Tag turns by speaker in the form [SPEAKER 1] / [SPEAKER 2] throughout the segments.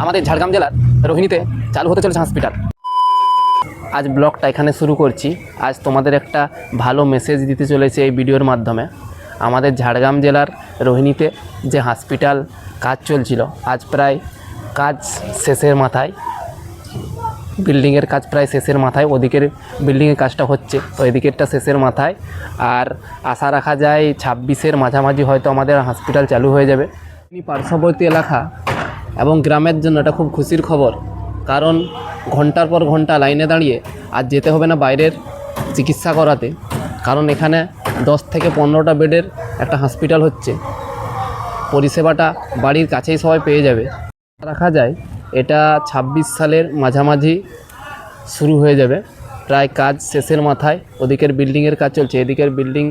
[SPEAKER 1] আমাদের ঝাড়গ্রাম জেলার রোহিণীতে চালু হতে চলেছে হসপিটাল। আজ ব্লগটা এখানে শুরু করছি। আজ তোমাদের একটা ভালো মেসেজ দিতে চলেছে এই ভিডিওর মাধ্যমে। আমাদের ঝাড়গ্রাম জেলার রোহিণীতে যে হসপিটাল কাজ চলছিল, আজ প্রায় কাজ শেষের মাথায়, বিল্ডিংয়ের কাজ প্রায় শেষের মাথায়। ওদিকের বিল্ডিংয়ের কাজটা হচ্ছে, তো এদিকেরটা শেষের মাথায়। আর আশা রাখা যায় 26-এর মাঝামাঝি হয়তো আমাদের হসপিটাল চালু হয়ে যাবে। পার্শ্ববর্তী এলাকা এবং গ্রামের জন্য এটা খুব খুশির খবর, কারণ ঘন্টার পর ঘন্টা লাইনে দাঁড়িয়ে আর যেতে হবে না বাইরের চিকিৎসা করাতে, কারণ এখানে 10 থেকে 15টা বেডের একটা হসপিটাল হচ্ছে। পরিষেবাটা বাড়ির কাছেই সবাই পেয়ে যাবে। রাখা যায় এটা 26 সালের মাঝামাঝি শুরু হয়ে যাবে। প্রায় কাজ শেষের মাথায়। ওদিকের বিল্ডিংয়ের কাজ চলছে, এদিকের বিল্ডিং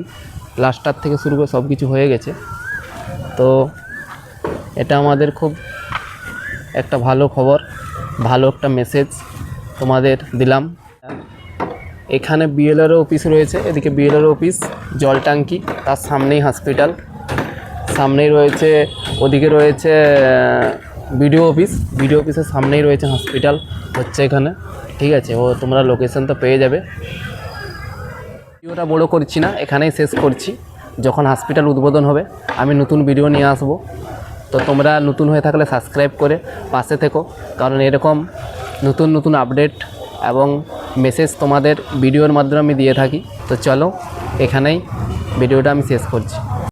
[SPEAKER 1] প্লাস্টার থেকে শুরু করে সব কিছু হয়ে গেছে। তো এটা আমাদের খুব একটা ভালো খবর, ভালো একটা মেসেজ তোমাদের দিলাম। এখানে বিএলআরও অফিস রয়েছে, এদিকে বিএলআরও অফিস, জল ট্যাঙ্কি, তার সামনেই হসপিটাল, সামনেই রয়েছে, ওদিকে রয়েছে বিডিও অফিস, বিডিও অফিসের সামনেই রয়েছে হসপিটাল হচ্ছে এখানে। ঠিক আছে, ও তোমরা লোকেশন তো পেয়ে যাবে। ভিডিওটা বড় করছি না, এখানেই শেষ করছি। যখন হসপিটাল উদ্বোধন হবে আমি নতুন ভিডিও নিয়ে আসব। তো তোমরা নতুন হয়ে থাকলে সাবস্ক্রাইব করে পাশে থেকো, কারণ এরকম নতুন নতুন আপডেট এবং মেসেজ তোমাদের ভিডিওর মাধ্যমে আমি দিয়ে থাকি। তো চলো, এখানেই ভিডিওটা আমি শেষ করছি।